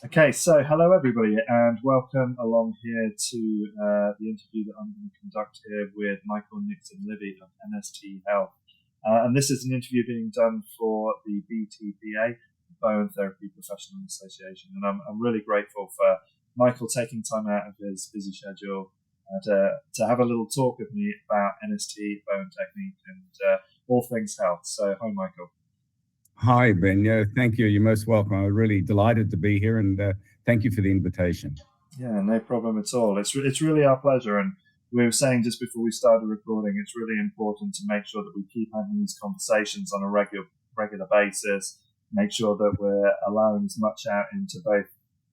Okay, so hello everybody, and welcome along here to the interview that I'm going to conduct here with Michael Nixon-Livy of NST Health. And this is an interview being done for the BTPA, Bowen Therapy Professional Association. And I'm really grateful for Michael taking time out of his busy schedule to have a little talk with me about NST, Bowen Technique, and all things health. So, hi, Michael. Hi, Ben. Yeah, thank you. You're most welcome. I'm really delighted to be here, and thank you for the invitation. Yeah, no problem at all. It's really our pleasure. And we were saying just before we started recording, it's really important to make sure that we keep having these conversations on a regular basis, make sure that we're allowing as much out into both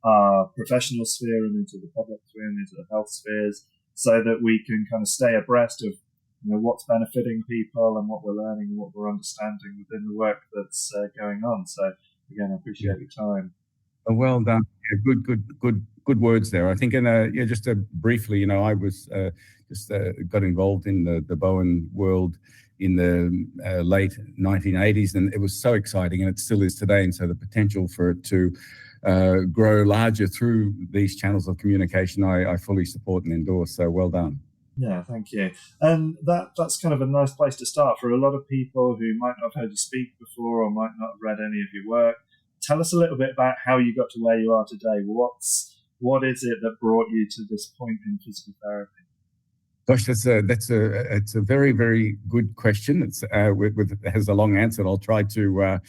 our professional sphere and into the public sphere and into the health spheres, so that we can kind of stay abreast of what's benefiting people and what we're learning and what we're understanding within the work that's going on. So again, I appreciate your time. Well done. Yeah, good words there. I think, just briefly, I was got involved in the Bowen world in the late 1980s, and it was so exciting, and it still is today. And so the potential for it to grow larger through these channels of communication, I fully support and endorse. So well done. Yeah, thank you. And that's kind of a nice place to start for a lot of people who might not have heard you speak before or might not have read any of your work. Tell us a little bit about how you got to where you are today. What is it that brought you to this point in physical therapy? Gosh, it's a very, very good question. It has a long answer. I'll try to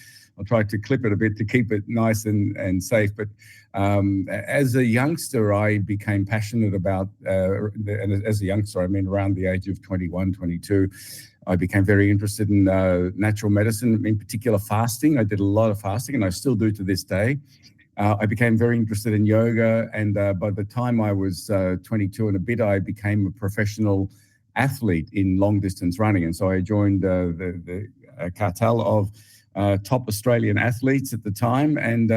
clip it a bit to keep it nice and safe. But as a youngster, I became passionate about, and as a youngster, I mean around the age of 21, 22, I became very interested in natural medicine, in particular fasting. I did a lot of fasting, and I still do to this day. I became very interested in yoga, and by the time I was 22 and a bit, I became a professional athlete in long-distance running. And so I joined the cartel of top Australian athletes at the time, and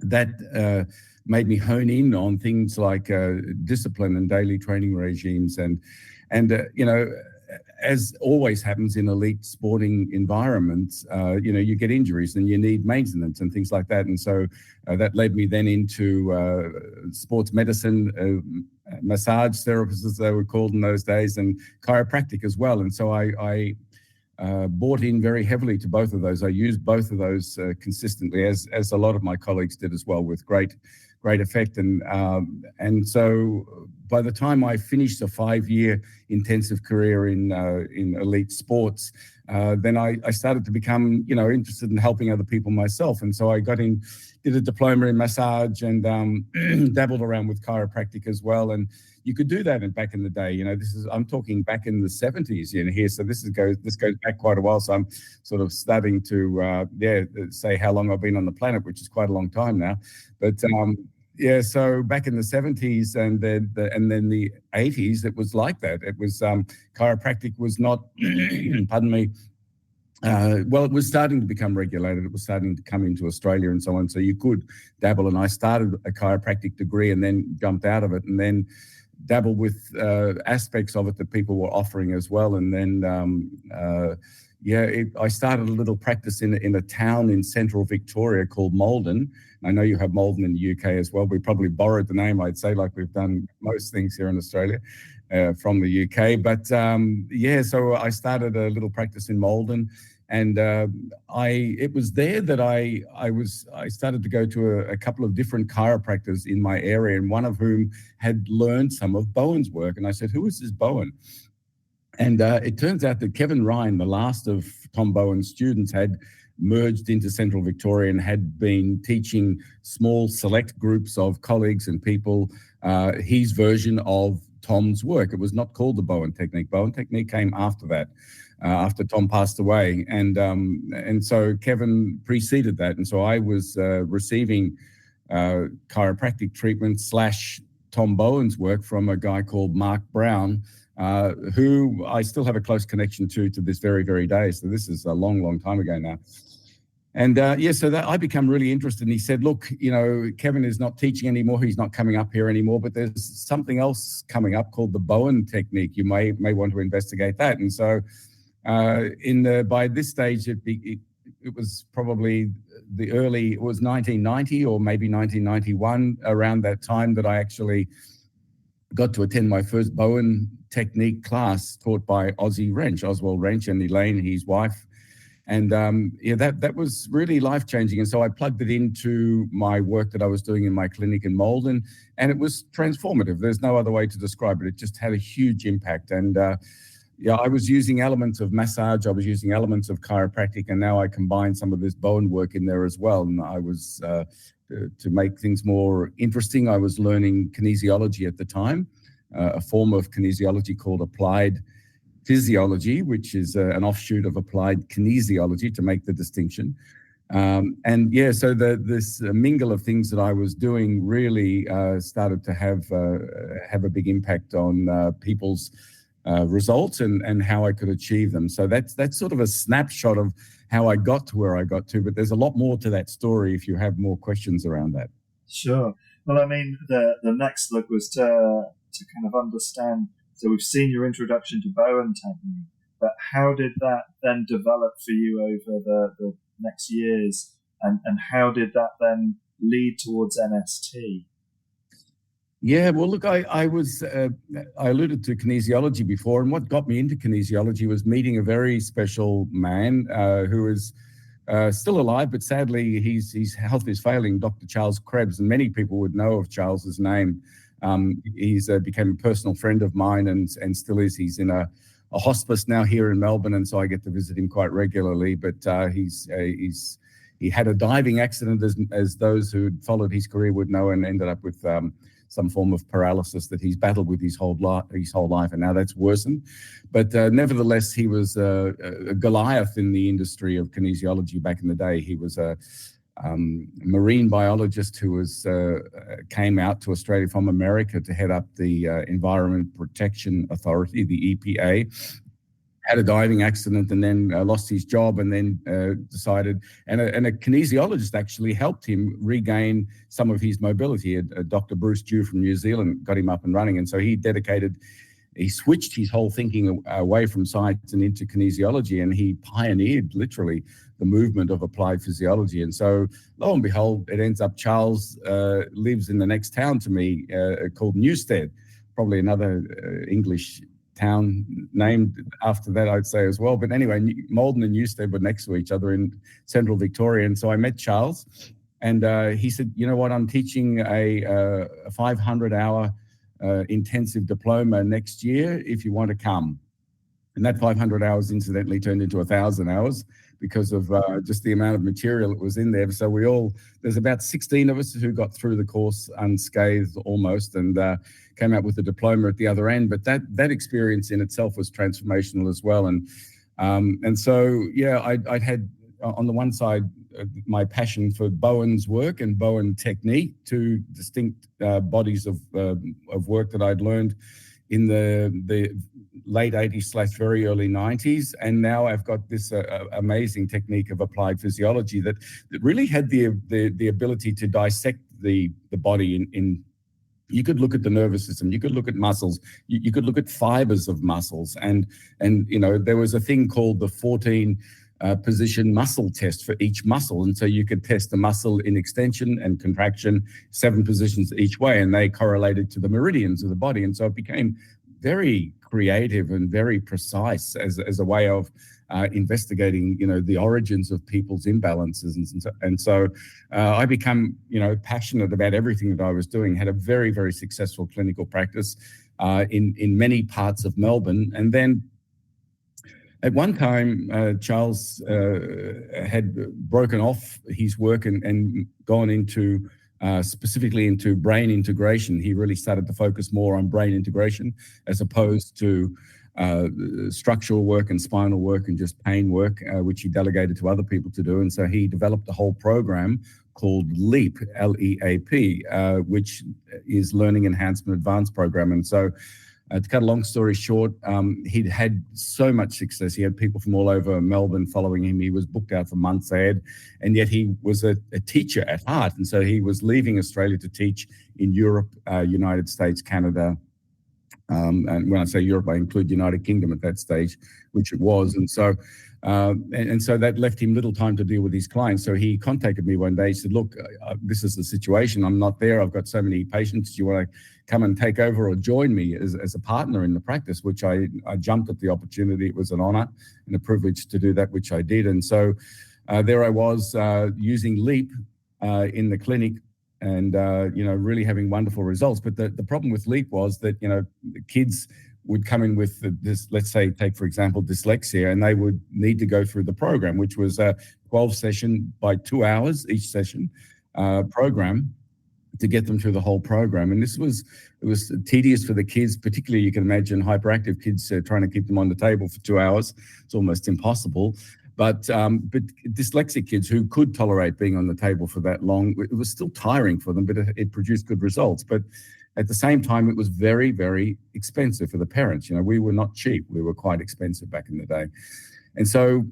that made me hone in on things like discipline and daily training regimes, and as always happens in elite sporting environments, you get injuries and you need maintenance and things like that. And so that led me then into sports medicine, massage therapists, as they were called in those days, and chiropractic as well. And so I bought in very heavily to both of those. I used both of those consistently, as a lot of my colleagues did as well, with great effect. And so by the time I finished a 5-year intensive career in elite sports, then I started to become interested in helping other people myself. And so I did a diploma in massage and dabbled around with chiropractic as well. And you could do that back in the day. I'm talking back in the 70s here. So this goes back quite a while. So I'm sort of starting to say how long I've been on the planet, which is quite a long time now. But so back in the 70s and then the 80s, it was like that. It was chiropractic was not, pardon me. It was starting to become regulated. It was starting to come into Australia and so on. So you could dabble. And I started a chiropractic degree and then jumped out of it and then dabbled with aspects of it that people were offering as well. And then, I started a little practice in a town in central Victoria called Malden. I know you have Malden in the UK as well. We probably borrowed the name, I'd say, like we've done most things here in Australia from the UK. But so I started a little practice in Malden. And it was there that I started to go to a couple of different chiropractors in my area, and one of whom had learned some of Bowen's work. And I said, "Who is this Bowen?" And it turns out that Kevin Ryan, the last of Tom Bowen's students, had merged into Central Victoria and had been teaching small select groups of colleagues and people his version of Tom's work. It was not called the Bowen Technique. Bowen Technique came after that. After Tom passed away, and so Kevin preceded that, and so I was receiving chiropractic treatment / Tom Bowen's work from a guy called Mark Brown, who I still have a close connection to this very, very day. So this is a long, long time ago now. And so that I become really interested. And he said, "Look, Kevin is not teaching anymore. He's not coming up here anymore. But there's something else coming up called the Bowen Technique. You may want to investigate that." And so by this stage, it was probably it was 1990 or maybe 1991, around that time, that I actually got to attend my first Bowen Technique class taught by Oswald Wrench, and Elaine, his wife. And that was really life-changing. And so I plugged it into my work that I was doing in my clinic in Malden, and it was transformative. There's no other way to describe it. It just had a huge impact. And I was using elements of massage, I was using elements of chiropractic, and now I combine some of this Bowen work in there as well. And I was, to make things more interesting, I was learning kinesiology at the time, a form of kinesiology called applied physiology, which is an offshoot of applied kinesiology, to make the distinction. So this mingle of things that I was doing really started to have a big impact on people's results and how I could achieve them. So that's sort of a snapshot of how I got to where I got to, but there's a lot more to that story if you have more questions around that. Sure. Well, I mean, the next look was to kind of understand. So we've seen your introduction to Bowen Technique, but how did that then develop for you over the next years, and how did that then lead towards NST? Yeah, well, look, I alluded to kinesiology before, and what got me into kinesiology was meeting a very special man who is still alive, but sadly his health is failing, Dr. Charles Krebs, and many people would know of Charles's name. He's became a personal friend of mine and still is. He's in a hospice now here in Melbourne, and so I get to visit him quite regularly. But he had a diving accident, as those who followed his career would know, and ended up with some form of paralysis that he's battled with his whole life, and now that's worsened. But nevertheless, he was a Goliath in the industry of kinesiology back in the day. He was a marine biologist who came out to Australia from America to head up the Environment Protection Authority, the EPA. Had a diving accident and then lost his job, and then decided, and a kinesiologist actually helped him regain some of his mobility. Dr. Bruce Dew from New Zealand got him up and running, and so he switched his whole thinking away from science and into kinesiology, and he pioneered literally the movement of applied physiology. And so lo and behold, it ends up Charles lives in the next town to me called Newstead, probably another English town named after that, I'd say, as well. But anyway, Malden and Newstead were next to each other in central Victoria. And so I met Charles, and he said, you know what, I'm teaching a 500-hour intensive diploma next year if you want to come. And that 500 hours incidentally turned into 1,000 hours because of just the amount of material that was in there. So there's about 16 of us who got through the course unscathed almost, and came out with a diploma at the other end. But that experience in itself was transformational as well. And so, yeah, I'd had on the one side my passion for Bowen's work and Bowen Technique, two distinct bodies of work that I'd learned in the late 80s / very early 90s. And now I've got this amazing technique of applied physiology that really had the ability to dissect the body in you could look at the nervous system, you could look at muscles, you could look at fibers of muscles. And you know, there was a thing called the 14 position muscle test for each muscle. And so you could test the muscle in extension and contraction, 7 positions each way, and they correlated to the meridians of the body. And so it became very creative and very precise as a way of investigating, you know, the origins of people's imbalances. And so I became, you know, passionate about everything that I was doing, had a very, very successful clinical practice in many parts of Melbourne. And then at one time, Charles had broken off his work and gone into specifically into brain integration. He really started to focus more on brain integration as opposed to structural work and spinal work and just pain work, which he delegated to other people to do. And so he developed a whole program called LEAP, L-E-A-P, which is Learning Enhancement Advanced Program. And so to cut a long story short, he'd had so much success. He had people from all over Melbourne following him. He was booked out for months ahead, and yet he was a teacher at heart. And so he was leaving Australia to teach in Europe, United States, Canada, And when I say Europe, I include United Kingdom at that stage, which it was. And so so that left him little time to deal with his clients. So he contacted me one day. He said, look, this is the situation. I'm not there. I've got so many patients. Do you want to come and take over or join me as a partner in the practice? Which I jumped at the opportunity. It was an honor and a privilege to do that, which I did. And so there I was using LEAP in the clinic, and really having wonderful results. But the problem with LEAP was that the kids would come in with this, let's say, take for example dyslexia, and they would need to go through the program, which was a 12-session by 2 hours each session program to get them through the whole program. And it was tedious for the kids, particularly you can imagine hyperactive kids trying to keep them on the table for 2 hours. It's almost impossible. But dyslexic kids who could tolerate being on the table for that long, it was still tiring for them, but it produced good results. But at the same time, it was very, very expensive for the parents. We were not cheap. We were quite expensive back in the day. And so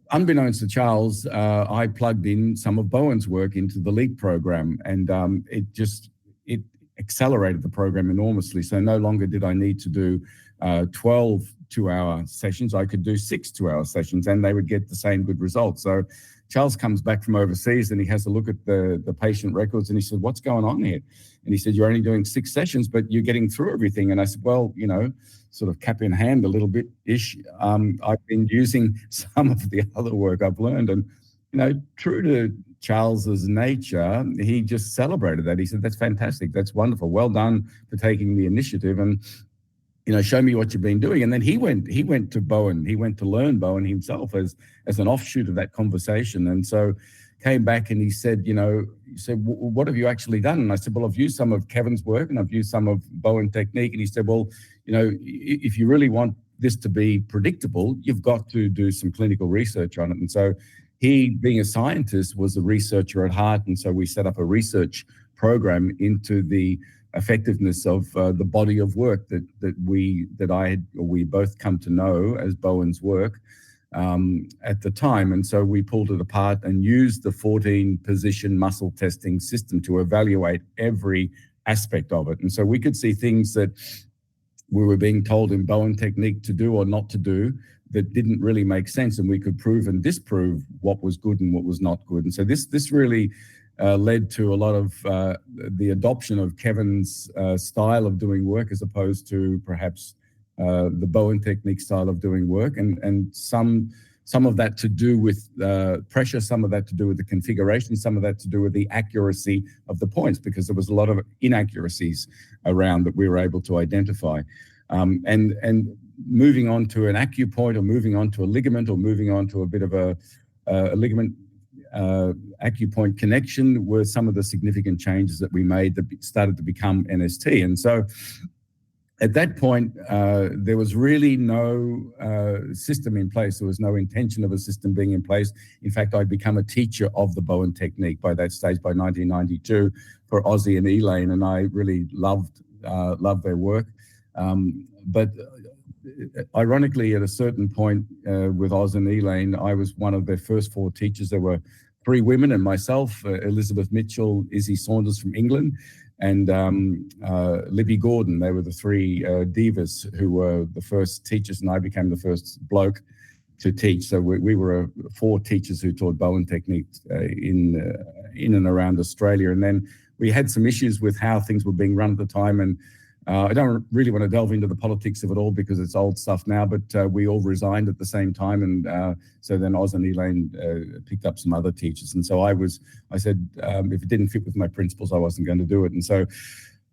unbeknownst to Charles, I plugged in some of Bowen's work into the LEAP program, and it accelerated the program enormously. So no longer did I need to do 12 2-hour sessions. I could do 6 2-hour sessions, and they would get the same good results. So Charles comes back from overseas and he has a look at the patient records, and he said, what's going on here? And he said, you're only doing 6 sessions, but you're getting through everything. And I said, well, sort of cap in hand a little bit-ish. I've been using some of the other work I've learned, and true to Charles's nature, he just celebrated that. He said, that's fantastic. That's wonderful. Well done for taking the initiative, and show me what you've been doing. And then he went to Bowen. He went to learn Bowen himself as an offshoot of that conversation. And so came back and he said, what have you actually done? And I said, well, I've used some of Kevin's work and I've used some of Bowen Technique. And he said, well, if you really want this to be predictable, you've got to do some clinical research on it. And so he, being a scientist, was a researcher at heart. And so we set up a research program into the effectiveness of the body of work that we both come to know as Bowen's work at the time. And so we pulled it apart and used the 14-position muscle testing system to evaluate every aspect of it. And so we could see things that we were being told in Bowen Technique to do or not to do that didn't really make sense, and we could prove and disprove what was good and what was not good. And so this really led to a lot of the adoption of Kevin's style of doing work, as opposed to perhaps the Bowen Technique style of doing work, and some of that to do with pressure, some of that to do with the configuration, some of that to do with the accuracy of the points, because there was a lot of inaccuracies around that we were able to identify. And moving on to an acupoint, or moving on to a ligament, or moving on to a bit of a ligament acupoint connection were some of the significant changes that we made that started to become NST. And so at that point, there was really no system in place. There was no intention of a system being in place. In fact, I'd become a teacher of the Bowen Technique by that stage, by 1992, for Ozzy and Elaine, and I really loved their work. But ironically, at a certain point with Oz and Elaine, I was one of their first 4 teachers. There were 3 women and myself, Elizabeth Mitchell, Izzy Saunders from England, and Libby Gordon. They were the 3 divas who were the first teachers, and I became the first bloke to teach. So we were 4 teachers who taught Bowen Technique in and around Australia. And then we had some issues with how things were being run at the time, and I don't really want to delve into the politics of it all because it's old stuff now, but we all resigned at the same time. And so then Oz and Elaine picked up some other teachers. And so I said, if it didn't fit with my principles, I wasn't going to do it. And so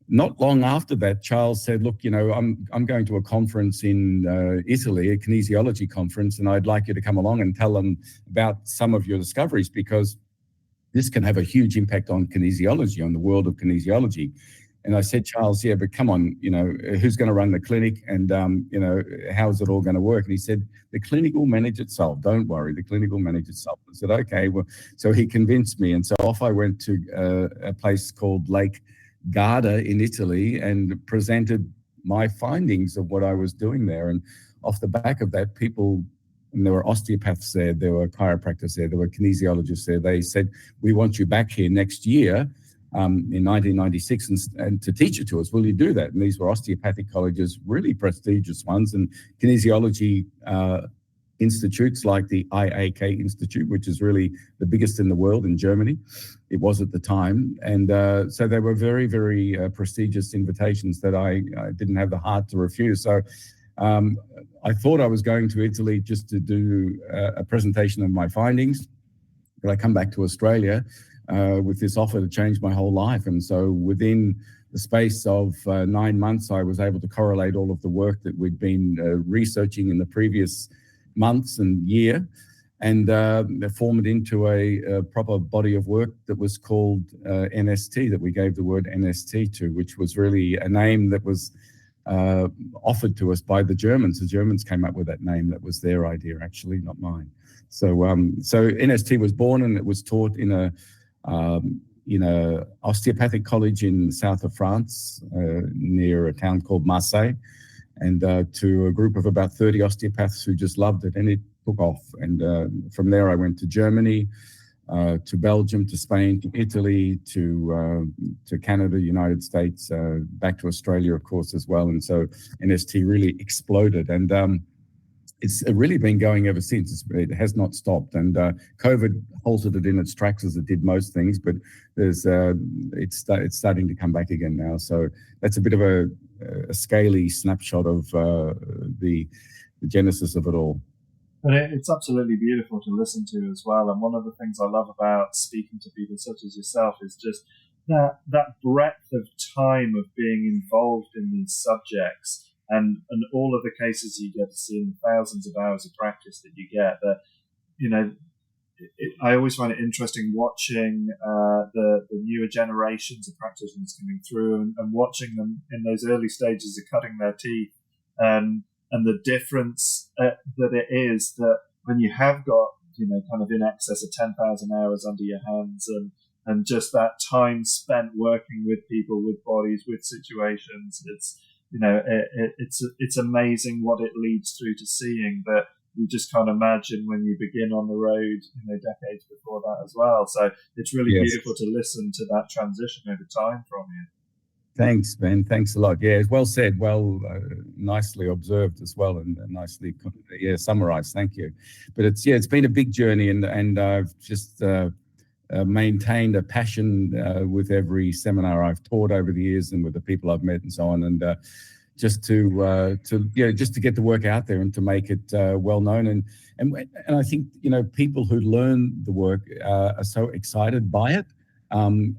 not long after that, Charles said, look, I'm going to a conference in Italy, a kinesiology conference, and I'd like you to come along and tell them about some of your discoveries, because this can have a huge impact on kinesiology, on the world of kinesiology. And I said, Charles, yeah, but come on, who's going to run the clinic, and, how is it all going to work? And he said, the clinic will manage itself. Don't worry, the clinic will manage itself. I said, okay. Well, so he convinced me. And so off I went to a place called Lake Garda in Italy and presented my findings of what I was doing there. And off the back of that, and there were osteopaths there were chiropractors there were kinesiologists there. They said, we want you back here next year in 1996 and to teach it to us. Will you do that? And these were osteopathic colleges, really prestigious ones, and kinesiology institutes like the IAK Institute, which is really the biggest in the world in Germany. It was at the time. And so they were very, very prestigious invitations that I didn't have the heart to refuse. So I thought I was going to Italy just to do a presentation of my findings, but I come back to Australia with this offer to change my whole life. And so within the space of 9 months, I was able to correlate all of the work that we'd been researching in the previous months and year, and form it into a proper body of work that was called NST, that we gave the word NST to, which was really a name that was offered to us by the Germans. The Germans came up with that name. That was their idea, actually, not mine. So NST was born, and it was taught in a osteopathic college in the south of France, near a town called Marseille, and to a group of about 30 osteopaths who just loved it, and it took off. And from there I went to Germany, to Belgium, to Spain, to Italy, to Canada, United States, back to Australia, of course, as well. And so NST really exploded, and it's really been going ever since. It has not stopped, and COVID halted it in its tracks, as it did most things, but it's starting to come back again now. So that's a bit of a scaly snapshot of the genesis of it all. But it's absolutely beautiful to listen to as well. And one of the things I love about speaking to people such as yourself is just that breadth of time of being involved in these subjects, and all of the cases you get to see, in thousands of hours of practice that you get. That, I always find it interesting watching the newer generations of practitioners coming through and watching them in those early stages of cutting their teeth, and the difference that it is that when you have got, kind of in excess of 10,000 hours under your hands, and just that time spent working with people, with bodies, with situations, it's amazing what it leads through to seeing that you just can't imagine when you begin on the road, decades before that as well. So it's really beautiful to listen to that transition over time from you. Thanks, Ben. Thanks a lot. Yeah, well said. Well, nicely observed as well, and nicely, summarized. Thank you. But it's been a big journey, and I've just maintained a passion with every seminar I've taught over the years, and with the people I've met and so on, and just to get the work out there and to make it well known, and I think people who learn the work are so excited by it. And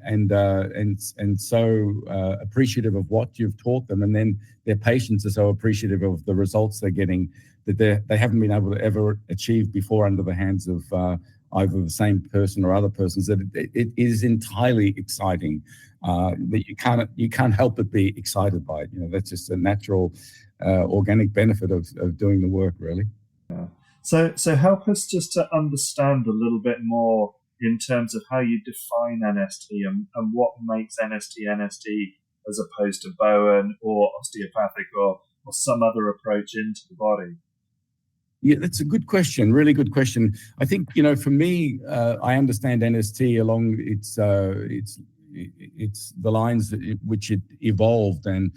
so appreciative of what you've taught them, and then their patients are so appreciative of the results they're getting that they haven't been able to ever achieve before under the hands of either the same person or other persons. That it is entirely exciting. That you can't help but be excited by it. That's just a natural, organic benefit of doing the work, really. Yeah. So help us just to understand a little bit more in terms of how you define NST and what makes NST as opposed to Bowen or osteopathic or some other approach into the body. Yeah, that's a good question. Really good question. I think, for me, I understand NST along it's the lines which it evolved. And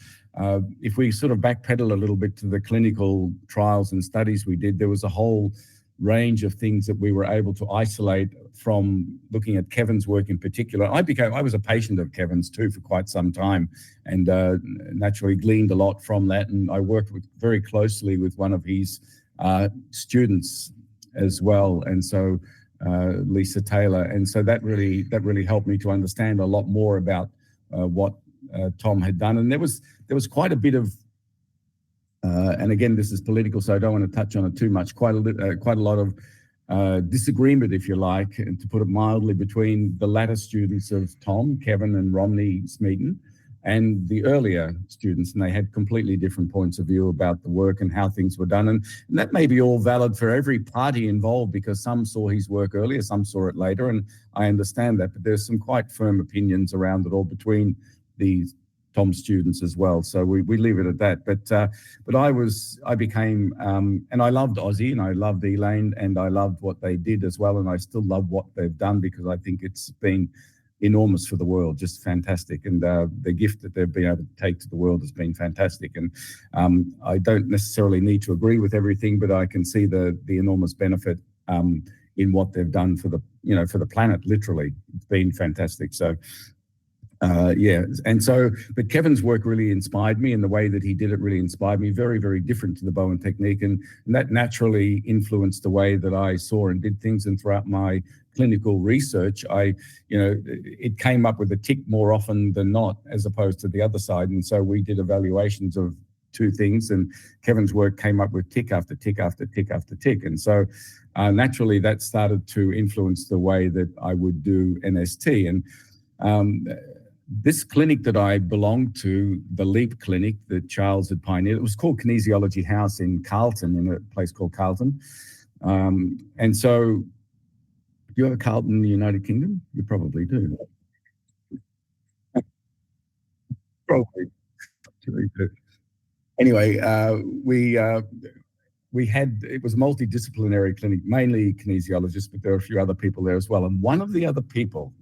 if we sort of backpedal a little bit to the clinical trials and studies we did, there was a whole range of things that we were able to isolate from looking at Kevin's work in particular. I was a patient of Kevin's too for quite some time, and naturally gleaned a lot from that. And I worked very closely with one of his students as well, and so Lisa Taylor. And so that really helped me to understand a lot more about what Tom had done. And there was quite a bit of and again, this is political, so I don't want to touch on it too much. Quite a lot of disagreement, if you like, and to put it mildly, between the latter students of Tom, Kevin and Romney Smeaton, and the earlier students, and they had completely different points of view about the work and how things were done. And that may be all valid for every party involved, because some saw his work earlier, some saw it later, and I understand that. But there's some quite firm opinions around it all between these Tom students as well. So we leave it at that. But I became, and I loved Aussie, and I loved Elaine, and I loved what they did as well. And I still love what they've done, because I think it's been enormous for the world, just fantastic. And the gift that they've been able to take to the world has been fantastic. And I don't necessarily need to agree with everything, but I can see the enormous benefit in what they've done for the planet. Literally, it's been fantastic. So. But Kevin's work really inspired me, and the way that he did it really inspired me. Very, very different to the Bowen technique, and that naturally influenced the way that I saw and did things. And throughout my clinical research, it came up with a tick more often than not, as opposed to the other side. And so we did evaluations of two things, and Kevin's work came up with tick after tick after tick after tick. And so naturally, that started to influence the way that I would do NST. And this clinic that I belonged to, the LEAP clinic that Charles had pioneered, it was called Kinesiology House in Carlton, in a place called Carlton. And so, do you have a Carlton in the United Kingdom? You probably do. Probably. Anyway, we had, it was a multidisciplinary clinic, mainly kinesiologists, but there were a few other people there as well. And one of the other people,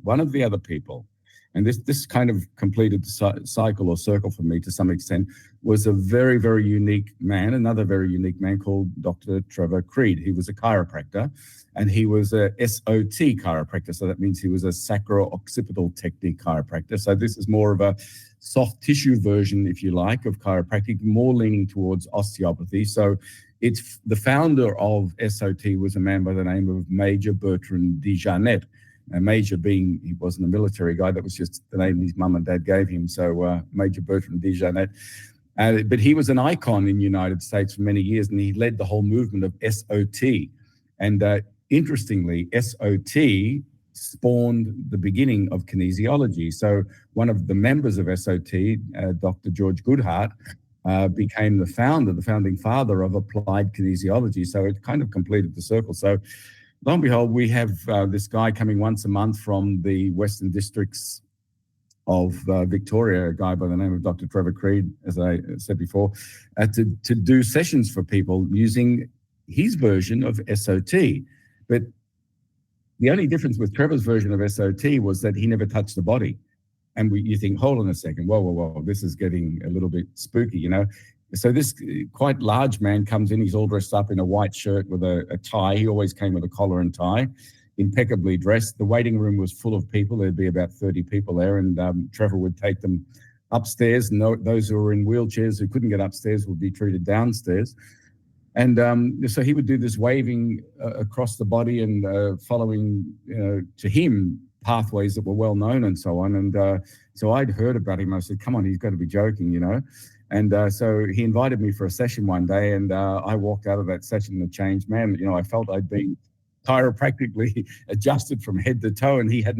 and this kind of completed the cycle or circle for me to some extent, was a very, very unique man, another very unique man called Dr. Trevor Creed. He was a chiropractor, and he was a SOT chiropractor. So that means he was a sacro-occipital technique chiropractor. So this is more of a soft tissue version, if you like, of chiropractic, more leaning towards osteopathy. So it's the founder of SOT was a man by the name of Major Bertrand Desjarnette. Major being, he wasn't a military guy, that was just the name his mum and dad gave him. So Major Bertrand Desjarnette. But he was an icon in the United States for many years, and he led the whole movement of SOT. And interestingly, SOT spawned the beginning of kinesiology. So one of the members of SOT, Dr. George Goodhart, became the founding father of applied kinesiology. So it kind of completed the circle. So lo and behold, we have this guy coming once a month from the Western Districts of Victoria, a guy by the name of Dr. Trevor Creed, as I said before, to do sessions for people using his version of SOT. But the only difference with Trevor's version of SOT was that he never touched the body. And you think, hold on a second, whoa, this is getting a little bit spooky, you know? So this quite large man comes in, he's all dressed up in a white shirt with a tie. He always came with a collar and tie, impeccably dressed. The waiting room was full of people. There'd be about 30 people there, and Trevor would take them upstairs, and those who were in wheelchairs who couldn't get upstairs would be treated downstairs. And so he would do this waving across the body and following, to him, pathways that were well known and so on. And so I'd heard about him. I said, come on, he's got to be joking, you know. And so he invited me for a session one day, and I walked out of that session a changed man. You know, I felt I'd been chiropractically adjusted from head to toe, and he had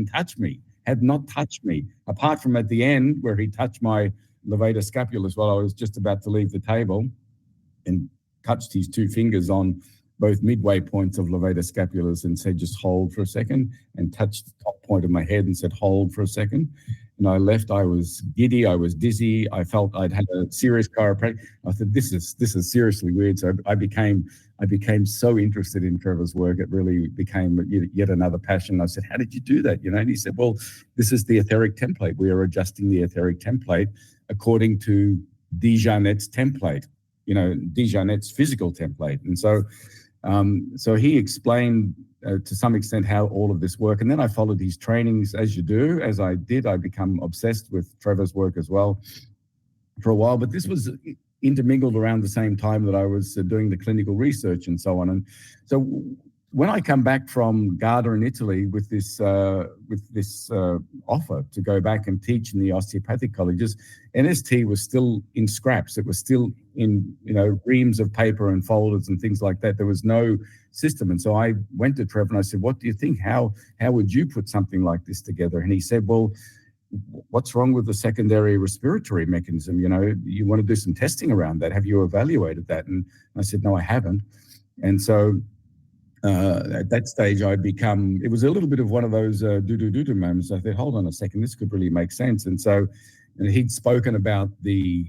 not touched me, apart from at the end where he touched my levator scapula while I was just about to leave the table, and touched his two fingers on both midway points of levator scapulas and said, just hold for a second, and touched the top point of my head and said, hold for a second. And I left. I was giddy. I was dizzy. I felt I'd had a serious chiropractic. I said, this is seriously weird. So I became so interested in Trevor's work. It really became yet another passion. I said, how did you do that? You know, and he said, well, this is the etheric template. We are adjusting the etheric template according to Desjarnette's template, you know, Desjarnette's physical template. And so he explained to some extent how all of this worked. And then I followed his trainings, as you do. As I did, I become obsessed with Trevor's work as well for a while. But this was intermingled around the same time that I was doing the clinical research and so on. And so when I come back from Garda in Italy with this offer to go back and teach in the osteopathic colleges, NST was still in scraps. It was still in, reams of paper and folders and things like that. There was no system. And so I went to Trevor and I said, what do you think? How would you put something like this together? And he said, well, what's wrong with the secondary respiratory mechanism? You want to do some testing around that. Have you evaluated that? And I said, no, I haven't. And so at that stage, it was a little bit of one of those do-do-do-do moments. I thought, hold on a second, this could really make sense. And so he'd spoken about the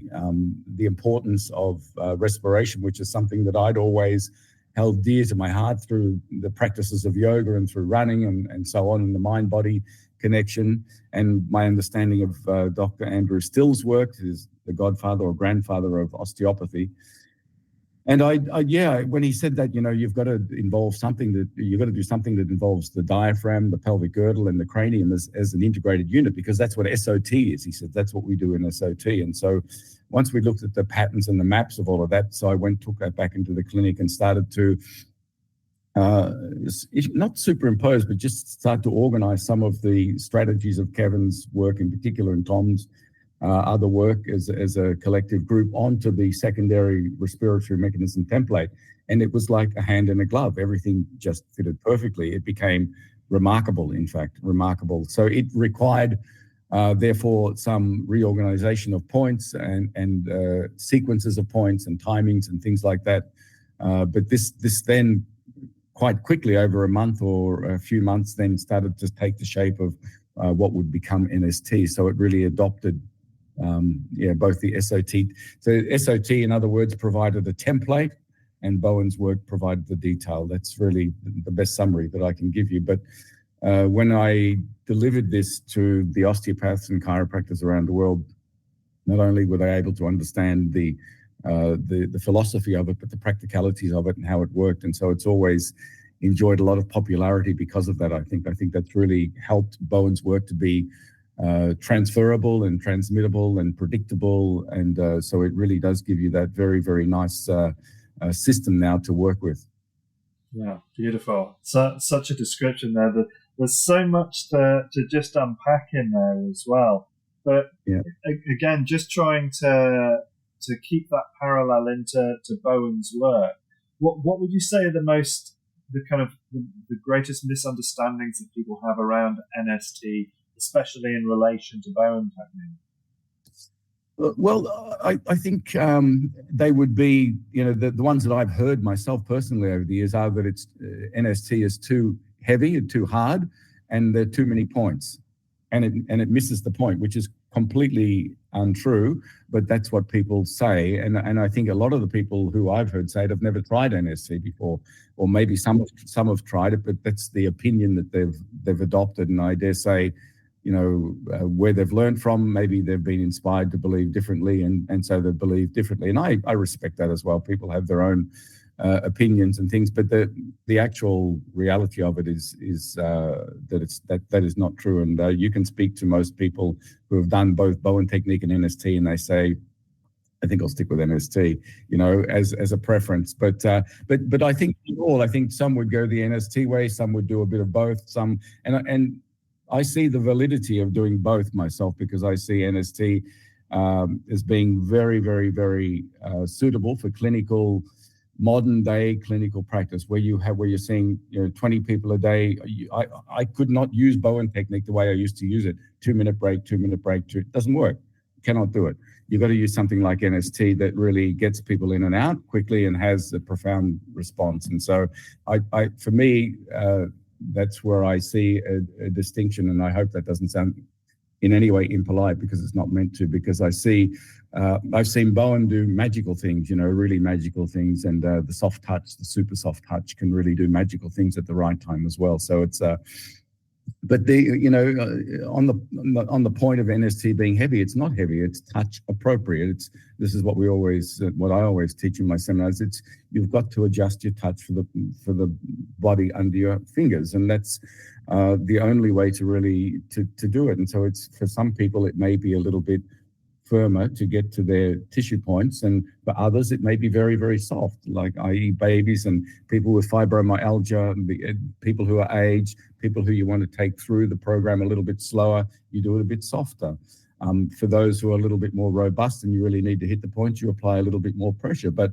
importance of respiration, which is something that I'd always held dear to my heart through the practices of yoga and through running and so on, and the mind-body connection, and my understanding of Dr. Andrew Still's work, who's the godfather or grandfather of osteopathy. And when he said that, you've got to involve you've got to do something that involves the diaphragm, the pelvic girdle, and the cranium as an integrated unit, because that's what SOT is. He said, that's what we do in SOT. And so once we looked at the patterns and the maps of all of that, so I took that back into the clinic and started to not superimpose, but just start to organize some of the strategies of Kevin's work in particular and Tom's other work as a collective group onto the secondary respiratory mechanism template. And it was like a hand in a glove. Everything just fitted perfectly. It became remarkable, in fact, remarkable. So it required, therefore, some reorganization of points and sequences of points and timings and things like that. But this then quite quickly, over a month or a few months, then started to take the shape of what would become NST. So it really adopted both the SOT. So SOT, in other words, provided a template, and Bowen's work provided the detail. That's really the best summary that I can give you. But when I delivered this to the osteopaths and chiropractors around the world, not only were they able to understand the philosophy of it, but the practicalities of it and how it worked. And so it's always enjoyed a lot of popularity because of that. I think that's really helped Bowen's work to be transferable and transmittable and predictable, and so it really does give you that very, very nice system now to work with. Yeah, beautiful. So such a description there. There's so much to just unpack in there as well. But again, just trying to keep that parallel into Bowen's work. What would you say are the greatest misunderstandings that people have around NST, especially in relation to Bowen technique? Well, I think they would be, the ones that I've heard myself personally over the years are that it's NST is too heavy and too hard, and there are too many points, and it misses the point, which is completely untrue, but that's what people say. And I think a lot of the people who I've heard say it have never tried NST before, or maybe some have tried it, but that's the opinion that they've adopted. And I dare say, where they've learned from, maybe they've been inspired to believe differently, and so they believe differently. And I respect that as well. People have their own opinions and things, but the actual reality of it is that is not true. And you can speak to most people who have done both Bowen Technique and NST, and they say, I think I'll stick with NST, as a preference. But I think some would go the NST way, some would do a bit of both, and I see the validity of doing both myself, because I see NST as being very, very, very suitable for modern day clinical practice, where you're seeing 20 people a day. I could not use Bowen technique the way I used to use it. 2-minute break. It doesn't work. Cannot do it. You've got to use something like NST that really gets people in and out quickly and has a profound response. And so for me, that's where I see a distinction, and I hope that doesn't sound in any way impolite, because it's not meant to, because I've seen Bowen do magical things, really magical things, and the soft touch, the super soft touch, can really do magical things at the right time as well. So it's but on the point of NST being heavy, it's not heavy. It's touch appropriate. This is what I always teach in my seminars. You've got to adjust your touch for the body under your fingers, and that's the only way to really to do it. And so it's, for some people, it may be a little bit firmer to get to their tissue points, and for others it may be very, very soft, like i.e. babies and people with fibromyalgia, people who are aged, people who you want to take through the program a little bit slower, you do it a bit softer. For those who are a little bit more robust and you really need to hit the point, you apply a little bit more pressure. But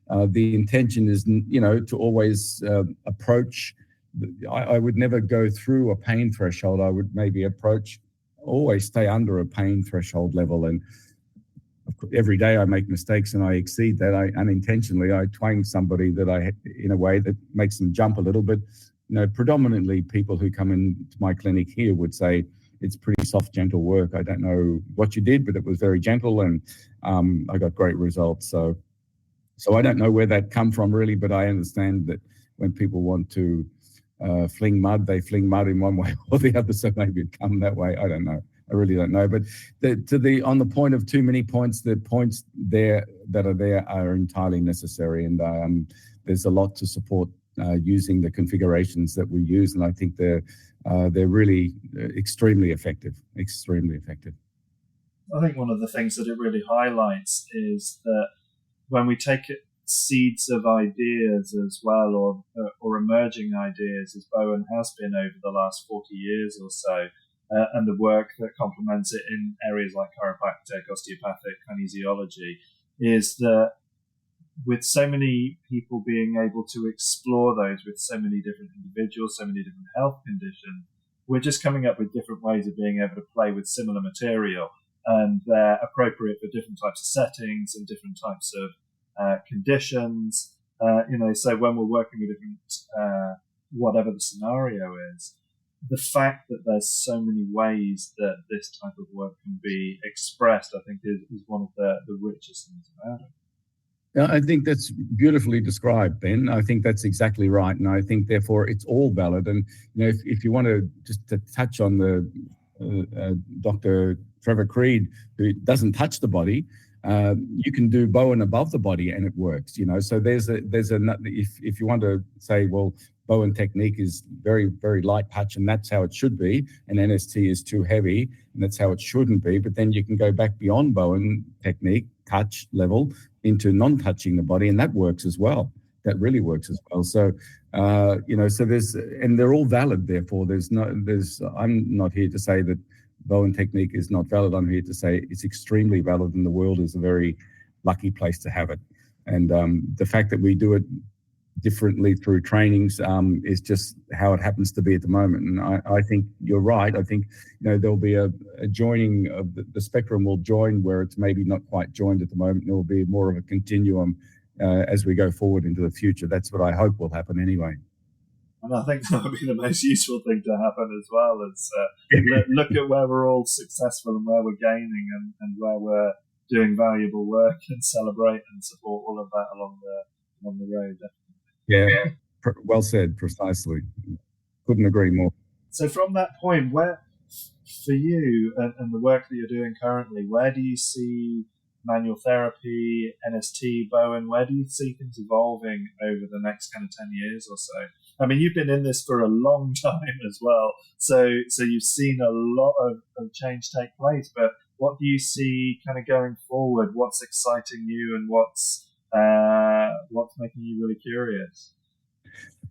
the intention is, to always approach. I would never go through a pain threshold. I would maybe always stay under a pain threshold level. And every day I make mistakes and I exceed that. Unintentionally, I twang somebody in a way that makes them jump a little bit. Predominantly people who come into my clinic here would say it's pretty soft, gentle work. I don't know what you did, but it was very gentle, and I got great results. So I don't know where that come from really, but I understand that when people want to fling mud, they fling mud in one way or the other, so maybe it come that way. I don't know. I really don't know. But on the point of too many points, the points there that are there are entirely necessary, and there's a lot to support using the configurations that we use, and I think they're really extremely effective. Extremely effective. I think one of the things that it really highlights is that when we take seeds of ideas as well, or emerging ideas, as Bowen has been over the last 40 years or so, and the work that complements it in areas like chiropractic, osteopathic, kinesiology, is that with so many people being able to explore those with so many different individuals, so many different health conditions, we're just coming up with different ways of being able to play with similar material, and they're appropriate for different types of settings and different types of conditions. So when we're working with different, whatever the scenario is, the fact that there's so many ways that this type of work can be expressed, I think, is one of the richest things about it. I think that's beautifully described, Ben. I think that's exactly right, and I think therefore it's all valid. And if you want to just to touch on the Dr. Trevor Creed, who doesn't touch the body, you can do Bowen above the body and it works. So there's a if you want to say, well, Bowen Technique is very, very light touch, and that's how it should be, and NST is too heavy, and that's how it shouldn't be. But then you can go back beyond Bowen Technique, touch level, into non-touching the body, and that works as well. That really works as well. So, so there's, and they're all valid. Therefore, I'm not here to say that Bowen Technique is not valid. I'm here to say it's extremely valid, and the world is a very lucky place to have it. And the fact that we do it differently through trainings is just how it happens to be at the moment. And I think you're right. I think there'll be a joining of the spectrum will join where it's maybe not quite joined at the moment. There will be more of a continuum as we go forward into the future. That's what I hope will happen anyway. And I think that would be the most useful thing to happen as well, is look at where we're all successful and where we're gaining and where we're doing valuable work, and celebrate and support all of that along the road. Yeah, well said, precisely. Couldn't agree more. So from that point, where, for you and the work that you're doing currently, where do you see manual therapy, NST, Bowen, where do you see things evolving over the next kind of 10 years or so? I mean, you've been in this for a long time as well, so you've seen a lot of change take place, but what do you see kind of going forward? What's exciting you, and what's making you really curious?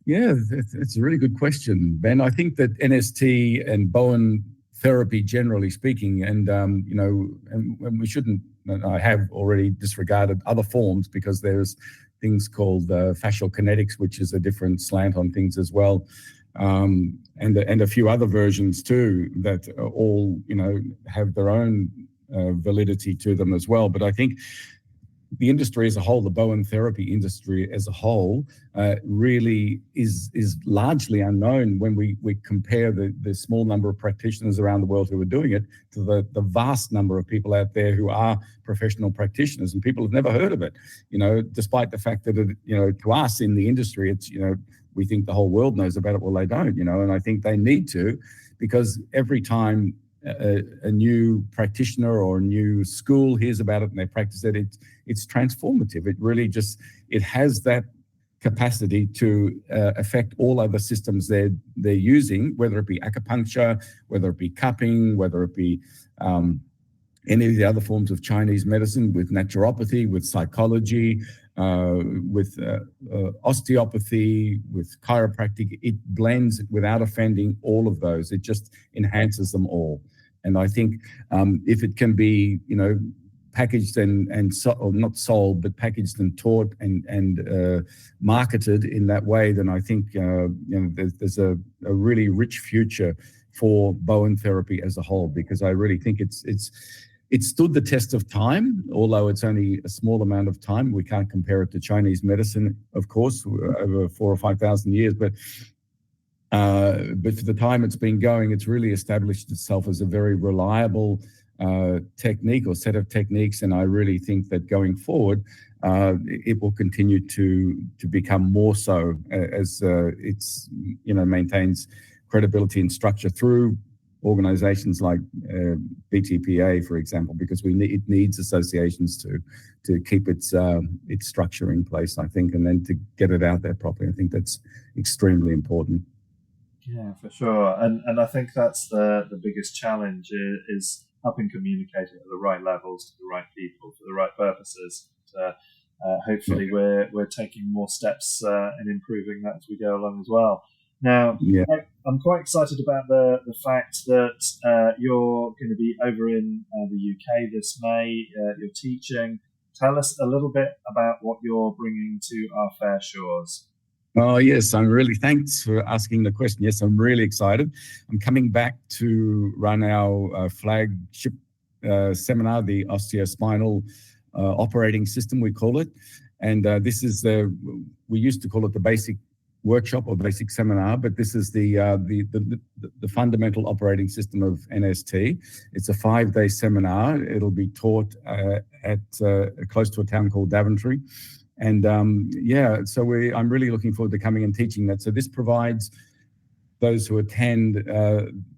Yeah, it's a really good question, Ben. I think that NST and Bowen therapy, generally speaking, and and we shouldn't. I have already disregarded other forms, because there's things called fascial kinetics, which is a different slant on things as well, and a few other versions too that all have their own validity to them as well. But I think the industry as a whole, the Bowen therapy industry as a whole, really is largely unknown when we compare the small number of practitioners around the world who are doing it to the vast number of people out there who are professional practitioners, and people have never heard of it. Despite the fact that to us in the industry, it's we think the whole world knows about it. Well, they don't, and I think they need to, because every time a new practitioner or a new school hears about it and they practice it, it's transformative. It really it has that capacity to affect all other systems they're using, whether it be acupuncture, whether it be cupping, whether it be any of the other forms of Chinese medicine, with naturopathy, with psychology, with osteopathy, with chiropractic. It blends without offending all of those. It just enhances them all. And I think if it can be, packaged and or not sold, but packaged and taught and marketed in that way, then I think there's a really rich future for Bowen therapy as a whole, because I really think it's stood the test of time, although it's only a small amount of time. We can't compare it to Chinese medicine, of course, over 4,000 or 5,000 years, but for the time it's been going, it's really established itself as a very reliable technique or set of techniques, and I really think that going forward, it will continue to become more so as it's maintains credibility and structure through organizations like BTPA, for example, because it needs associations to keep its structure in place, I think, and then to get it out there properly. I think that's extremely important. Yeah, for sure. And I think that's the biggest challenge is helping communicate it at the right levels to the right people for the right purposes. Hopefully we're taking more steps in improving that as we go along as well. Now, I'm quite excited about the fact that you're going to be over in the UK this May. You're teaching. Tell us a little bit about what you're bringing to our fair shores. Oh, yes, thanks for asking the question. Yes, I'm really excited. I'm coming back to run our flagship seminar, the Osteospinal operating system, we call it. And this is we used to call it the basic workshop or basic seminar, but this is the fundamental operating system of NST. It's a 5-day seminar. It'll be taught at close to a town called Daventry. And so I'm really looking forward to coming and teaching that. So this provides those who attend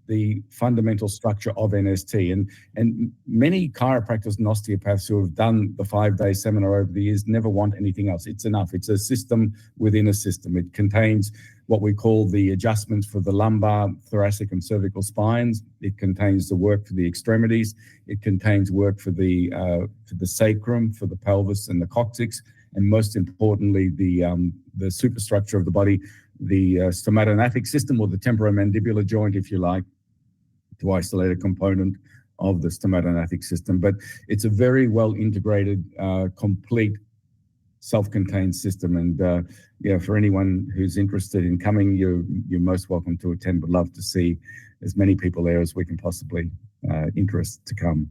the fundamental structure of NST. And many chiropractors and osteopaths who have done the 5-day seminar over the years never want anything else. It's enough. It's a system within a system. It contains what we call the adjustments for the lumbar, thoracic, and cervical spines. It contains the work for the extremities. It contains work for the sacrum, for the pelvis, and the coccyx. And most importantly, the superstructure of the body, the stomatognathic system, or the temporomandibular joint, if you like, to isolate a component of the stomatognathic system. But it's a very well integrated, complete, self-contained system. And for anyone who's interested in coming, you're most welcome to attend. Would love to see as many people there as we can possibly interest to come.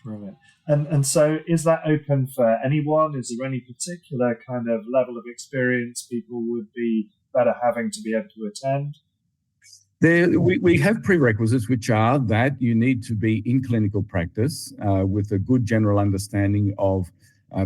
Brilliant. And so is that open for anyone? Is there any particular kind of level of experience people would be better having to be able to attend? We have prerequisites, which are that you need to be in clinical practice with a good general understanding of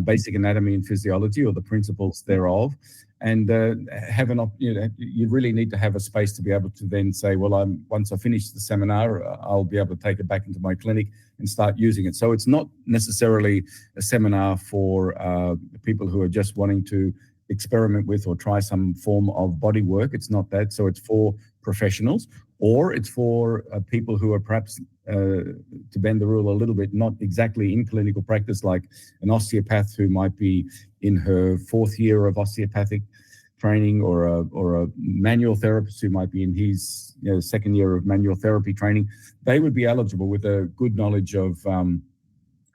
basic anatomy and physiology, or the principles thereof, and you really need to have a space to be able to then say, well, once I finish the seminar, I'll be able to take it back into my clinic and start using it. So it's not necessarily a seminar for people who are just wanting to experiment with or try some form of body work. It's not that. So it's for professionals, or it's for people who are perhaps, to bend the rule a little bit, not exactly in clinical practice, like an osteopath who might be in her 4th year of osteopathic training, or a manual therapist who might be in his 2nd year of manual therapy training. They would be eligible with a good knowledge of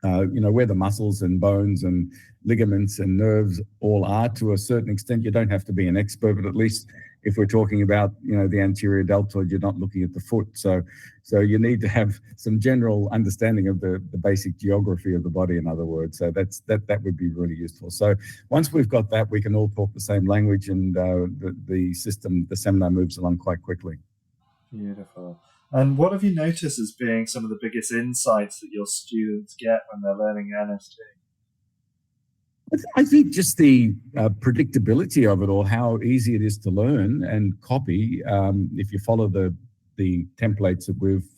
where the muscles and bones and ligaments and nerves all are to a certain extent. You don't have to be an expert, but at least if we're talking about, the anterior deltoid, you're not looking at the foot. So you need to have some general understanding of the basic geography of the body, in other words. So that would be really useful. So once we've got that, we can all talk the same language, and the seminar moves along quite quickly. Beautiful. And what have you noticed as being some of the biggest insights that your students get when they're learning NST? I think just the predictability of it, or how easy it is to learn and copy. If you follow the templates that we've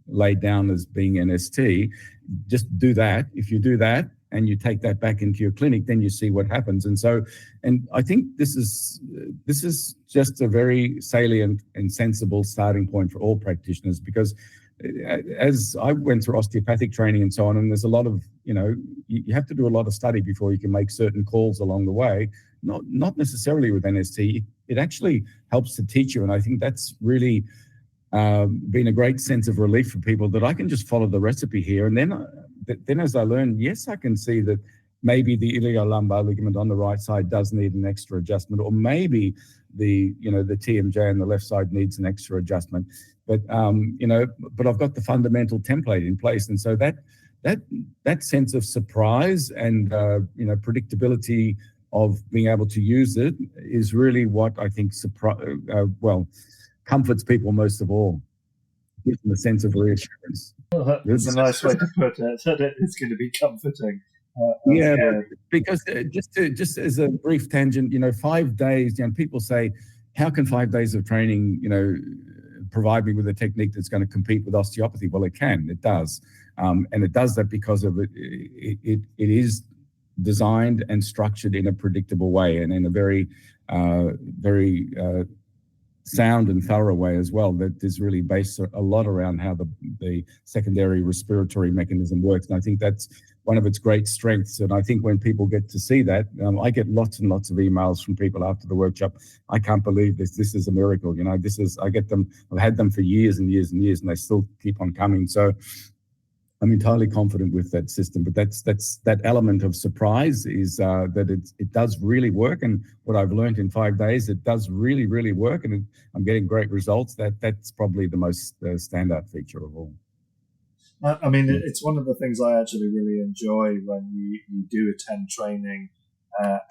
laid down as being NST, just do that. If you do that and you take that back into your clinic, then you see what happens. And I think this is just a very salient and sensible starting point for all practitioners, because as I went through osteopathic training and so on, and there's a lot of, you have to do a lot of study before you can make certain calls along the way, not necessarily with NST. It actually helps to teach you. And I think that's really been a great sense of relief for people, that I can just follow the recipe here. And then as I learn, yes, I can see that maybe the iliolumbar ligament on the right side does need an extra adjustment, or maybe the TMJ on the left side needs an extra adjustment. But I've got the fundamental template in place, and so that sense of surprise and predictability of being able to use it is really what I think comforts people most of all, gives them a sense of reassurance. It's a nice way to put it, that it's going to be comforting. Because just as a brief tangent, 5 days, people say, how can 5 days of training, provide me with a technique that's going to compete with osteopathy? Well, it does. And it does that because of it is designed and structured in a predictable way and in a very sound and thorough way as well, that is really based a lot around how the secondary respiratory mechanism works. And I think that's one of its great strengths. And I think when people get to see that, I get lots and lots of emails from people after the workshop. I can't believe this. This is a miracle. I get them. I've had them for years and years and years, and they still keep on coming. So I'm entirely confident with that system, but that's that element of surprise is that it does really work. And what I've learned in 5 days, it does really, really work, and I'm getting great results. That's probably the most standout feature of all. I mean, it's one of the things I actually really enjoy when you do attend training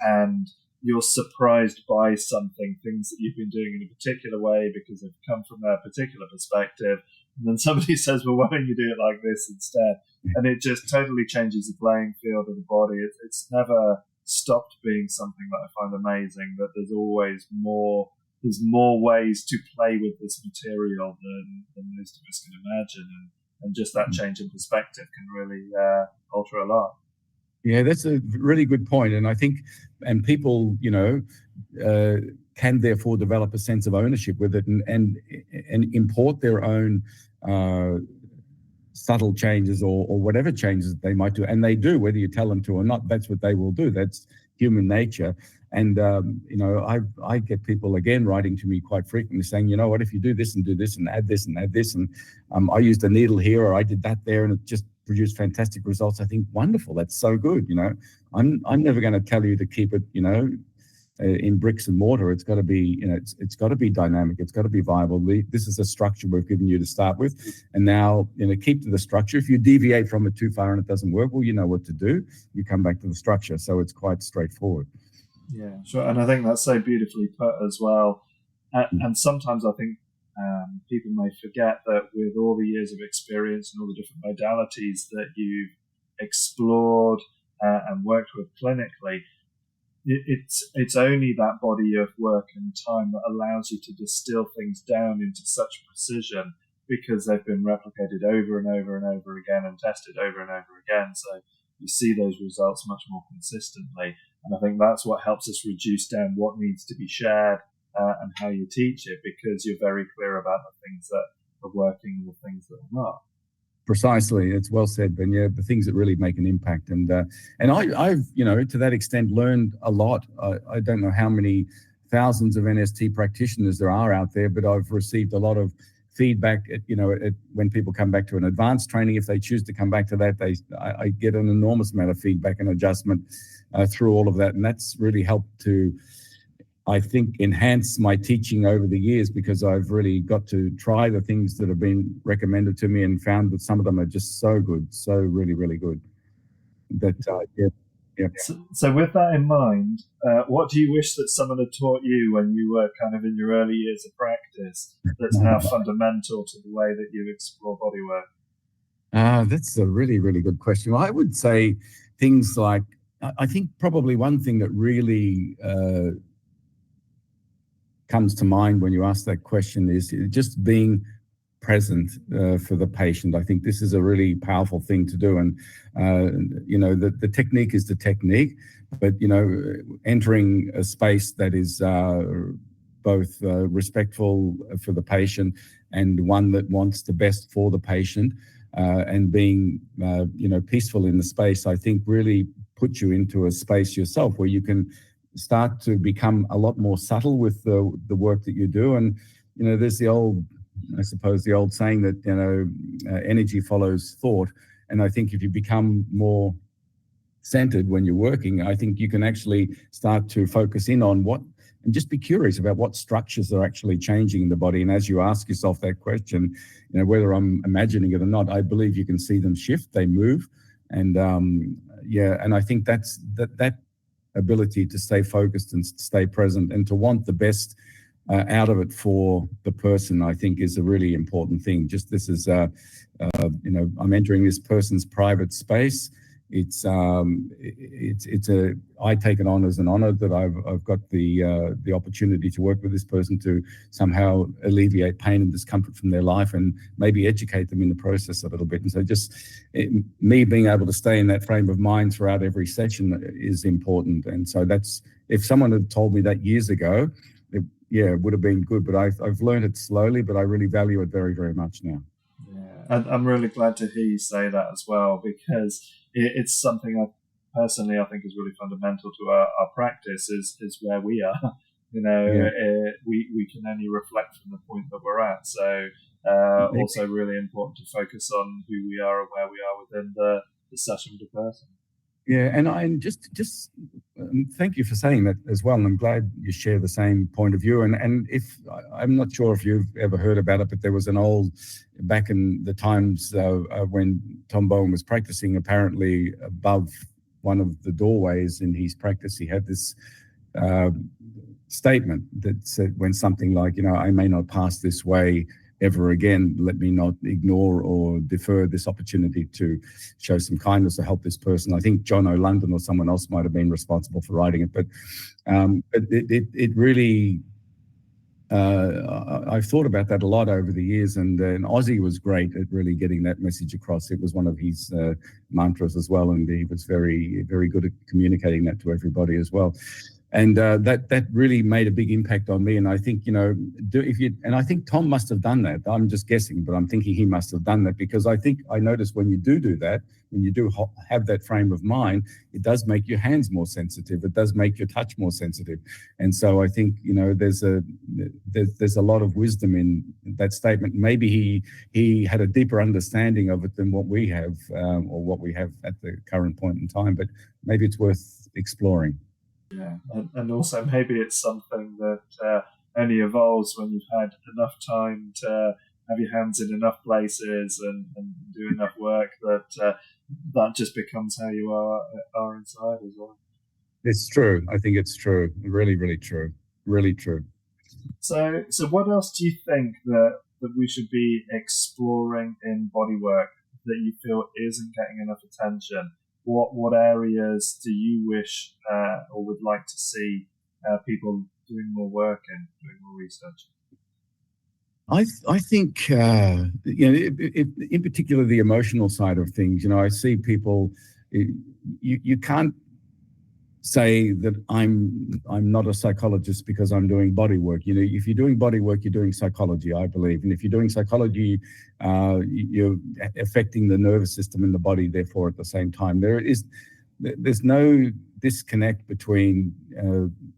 and you're surprised by things that you've been doing in a particular way because they've come from a particular perspective. And then somebody says, well, why don't you do it like this instead? And it just totally changes the playing field of the body. It's never stopped being something that I find amazing, that there's always more. There's more ways to play with this material than most of us can imagine. And just that change in perspective can really alter a lot. Yeah, that's a really good point. And I think, and people, can therefore develop a sense of ownership with it and import their own subtle changes or whatever changes they might do. And they do, whether you tell them to or not. That's what they will do. That's human nature. And, I get people, again, writing to me quite frequently saying, what if you do this and add this and add this. And I used a needle here or I did that there and it just produced fantastic results. I think, wonderful. That's so good. I'm never going to tell you to keep it, in bricks and mortar. It's got to be, it's got to be dynamic. It's got to be viable. This is a structure we've given you to start with. And now, keep to the structure. If you deviate from it too far and it doesn't work, well, you know what to do. You come back to the structure. So it's quite straightforward. Yeah, sure. And I think that's so beautifully put as well. And sometimes I think people may forget that with all the years of experience and all the different modalities that you've explored and worked with clinically, it's only that body of work and time that allows you to distill things down into such precision because they've been replicated over and over and over again and tested over and over again. So you see those results much more consistently. And I think that's what helps us reduce down what needs to be shared and how you teach it, because you're very clear about the things that are working and the things that are not. Precisely. It's well said, Ben. Yeah, the things that really make an impact. And I've, to that extent, learned a lot. I don't know how many thousands of NST practitioners there are out there, but I've received a lot of feedback, when people come back to an advanced training. If they choose to come back to that, I get an enormous amount of feedback and adjustment through all of that. And that's really helped to, I think, enhance my teaching over the years, because I've really got to try the things that have been recommended to me and found that some of them are just so good, so really, really good. But yeah. So with that in mind, what do you wish that someone had taught you when you were kind of in your early years of practice that's now fundamental to the way that you explore bodywork? That's a really, really good question. Well, I would say things like, I think probably one thing that really comes to mind when you ask that question is just being present for the patient. I think this is a really powerful thing to do. And, the technique is the technique, but, entering a space that is both respectful for the patient and one that wants the best for the patient and being, peaceful in the space, I think really puts you into a space yourself where you can start to become a lot more subtle with the work that you do. And, there's the old saying that, energy follows thought. And I think if you become more centered when you're working, I think you can actually start to focus in on and just be curious about what structures are actually changing in the body. And as you ask yourself that question, whether I'm imagining it or not, I believe you can see them shift, they move. And and I think that ability to stay focused and stay present and to want the best out of it for the person, I think, is a really important thing. Just this is, I'm entering this person's private space. I take it on as an honor that I've got the opportunity to work with this person to somehow alleviate pain and discomfort from their life and maybe educate them in the process a little bit. And so me being able to stay in that frame of mind throughout every session is important. And so if someone had told me that years ago, it would have been good, but I've learned it slowly, but I really value it very, very much now. Yeah, I'm really glad to hear you say that as well, because it's something I think is really fundamental to our practice is where we are. We can only reflect from the point that we're at. So also really important to focus on who we are and where we are within the session with the person. Yeah, and I just thank you for saying that as well. And I'm glad you share the same point of view. And if I'm not sure if you've ever heard about it, but there was back in the times when Tom Bowen was practicing, apparently above one of the doorways in his practice, he had this statement that said when something like, I may not pass this way ever again, let me not ignore or defer this opportunity to show some kindness or help this person. I think John O'London or someone else might have been responsible for writing it, but it really, I've thought about that a lot over the years, and Ozzy was great at really getting that message across. It was one of his mantras as well, and he was very, very good at communicating that to everybody as well. And that really made a big impact on me. And I think, and I think Tom must have done that. I'm just guessing, but I'm thinking he must have done that, because I notice when you do that, when you do have that frame of mind, it does make your hands more sensitive. It does make your touch more sensitive. And so I think, there's a lot of wisdom in that statement. Maybe he had a deeper understanding of it than what we have, or what we have at the current point in time, but maybe it's worth exploring. Yeah, and also maybe it's something that only evolves when you've had enough time to have your hands in enough places and do enough work that just becomes how you are inside as well. It's true. I think it's true. Really, really true. Really true. So what else do you think that we should be exploring in bodywork that you feel isn't getting enough attention? What areas do you wish or would like to see people doing more work and doing more research? I think in particular the emotional side of things. I see people. You can't say that I'm not a psychologist because I'm doing body work. If you're doing body work, you're doing psychology, I believe. And if you're doing psychology, you're affecting the nervous system in the body, therefore, at the same time. There's no disconnect between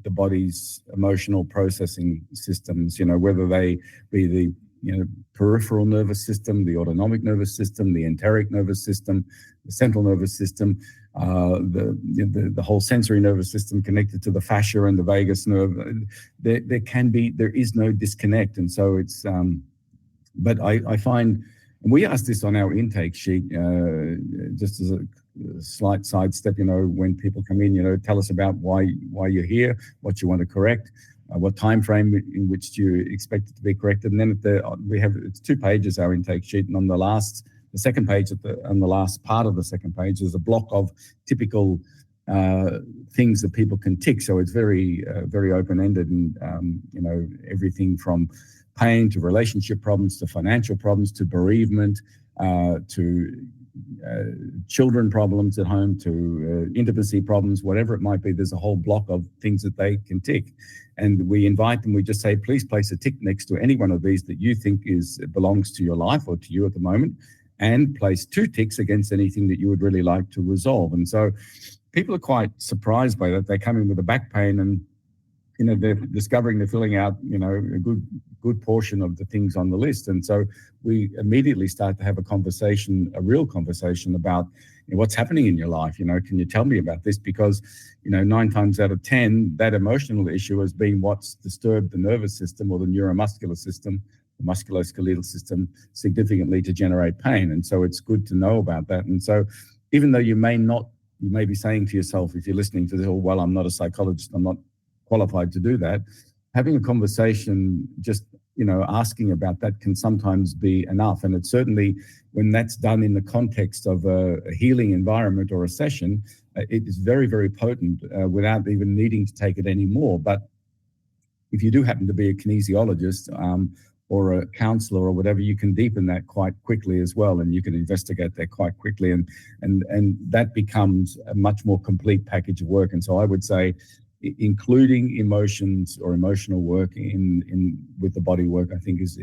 the body's emotional processing systems, whether they be the peripheral nervous system, the autonomic nervous system, the enteric nervous system, the central nervous system, the whole sensory nervous system connected to the fascia and the vagus nerve. There is no disconnect. And so it's, but I find, and we ask this on our intake sheet, just as a slight sidestep, when people come in, tell us about why you're here, what you want to correct, what time frame in which you expect it to be corrected. And then it's 2 pages, our intake sheet, and on the second page, on the last part of the second page, there's a block of typical things that people can tick. So it's very, very open-ended, and everything from pain to relationship problems to financial problems to bereavement to children problems at home to intimacy problems, whatever it might be. There's a whole block of things that they can tick, and we invite them. We just say, please place a tick next to any one of these that you think belongs to your life or to you at the moment, and place 2 ticks against anything that you would really like to resolve. And so people are quite surprised by that. They come in with a back pain, and they're discovering they're filling out a good portion of the things on the list. And so we immediately start to have a real conversation about what's happening in your life. Can you tell me about this? Because 9 times out of 10, that emotional issue has been what's disturbed the nervous system or the neuromuscular system, the musculoskeletal system, significantly to generate pain. And so it's good to know about that. And so even though you may be saying to yourself, if you're listening to this, well, I'm not a psychologist, I'm not qualified to do that. having a conversation, just, asking about that can sometimes be enough. And it's certainly, when that's done in the context of a healing environment or a session, it is very, very potent without even needing to take it anymore. But if you do happen to be a kinesiologist or a counselor or whatever, you can deepen that quite quickly as well, and you can investigate that quite quickly, and that becomes a much more complete package of work. And so I would say, including emotions or emotional work in with the body work, I think is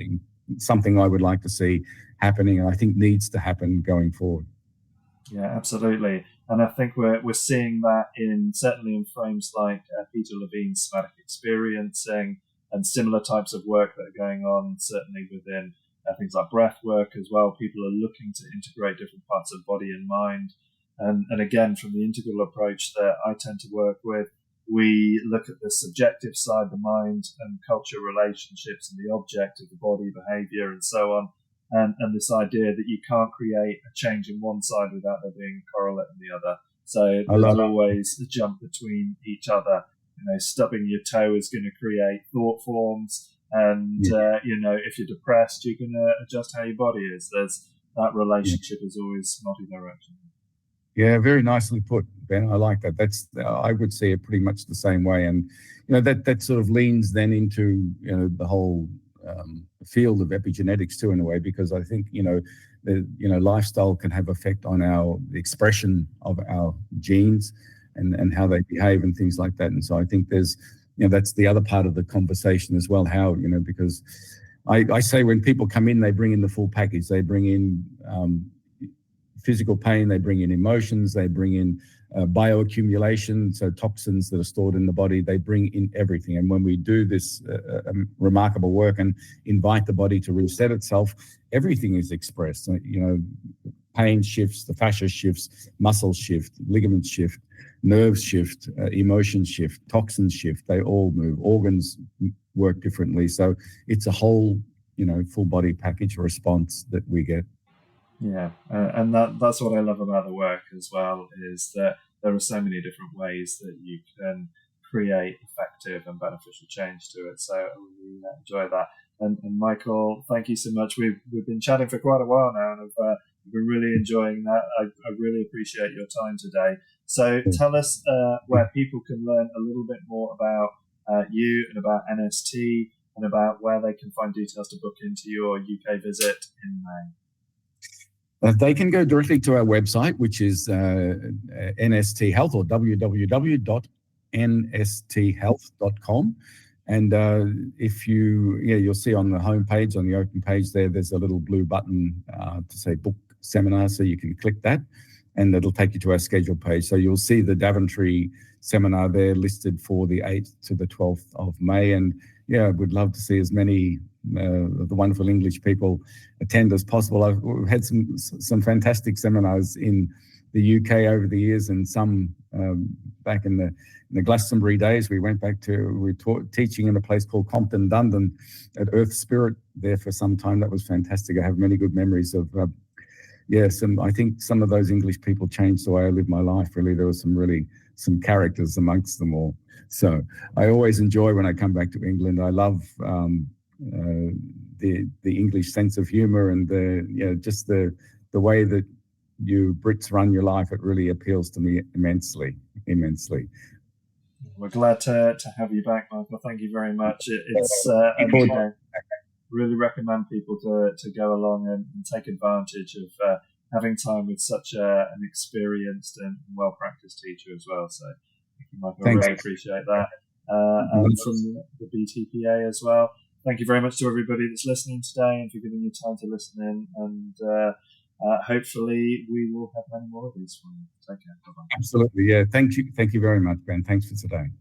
something I would like to see happening, and I think needs to happen going forward. Yeah, absolutely. And I think we're seeing that certainly in frames like Peter Levine's somatic experiencing and similar types of work that are going on, certainly within things like breath work as well. People are looking to integrate different parts of body and mind. And again, from the integral approach that I tend to work with, we look at the subjective side, the mind and culture relationships and the object of the body, behavior, and so on. And this idea that you can't create a change in one side without there being a correlate in the other. So there's always a jump between each other. Stubbing your toe is going to create thought forms. And, if you're depressed, you're going to adjust how your body is. There's that relationship is always multi-directional. Yeah, very nicely put, Ben. I like that. I would see it pretty much the same way. And, that sort of leans then into, the whole field of epigenetics too, in a way, because I think, lifestyle can have effect on the expression of our genes and how they behave and things like that. And so I think there's, that's the other part of the conversation as well, how, because I say when people come in, they bring in the full package. They bring in physical pain, they bring in emotions, they bring in bioaccumulation, so toxins that are stored in the body, they bring in everything. And when we do this remarkable work and invite the body to reset itself, everything is expressed. Pain shifts, the fascia shifts, muscles shift, ligaments shift, nerves shift, emotions shift, toxins shift, they all move, organs work differently. So it's a whole, full body package response that we get. Yeah, and that's what I love about the work as well, is that there are so many different ways that you can create effective and beneficial change to it. So I really enjoy that. And Michael, thank you so much. We've been chatting for quite a while now, and I've been really enjoying that. I really appreciate your time today. So tell us where people can learn a little bit more about you and about NST, and about where they can find details to book into your UK visit in May. They can go directly to our website, which is NST Health, or www.nsthealth.com. And if you'll see on the homepage, on the open page there's a little blue button to say book seminar, so you can click that and it'll take you to our schedule page. So you'll see the Daventry seminar there listed for the 8th to the 12th of May. And we'd love to see as many of the wonderful English people attend as possible. We've had some fantastic seminars in the UK over the years, and some back in the Glastonbury days. We were teaching in a place called Compton Dundon at Earth Spirit there for some time. That was fantastic. I have many good memories of I think some of those English people changed the way I live my life. Really, there was some characters amongst them all. So I always enjoy when I come back to England. I love the English sense of humour and just the way that you Brits run your life. It really appeals to me immensely. We're glad to have you back, Michael. Thank you very much. Really recommend people to go along and take advantage of having time with such an experienced and well-practiced teacher as well. So thank you, Michael. I really appreciate that. And from the BTPA as well. Thank you very much to everybody that's listening today and for giving your time to listen in. And hopefully we will have many more of these for you. Take care. Bye-bye. Absolutely. Yeah. Thank you. Thank you very much, Ben. Thanks for today.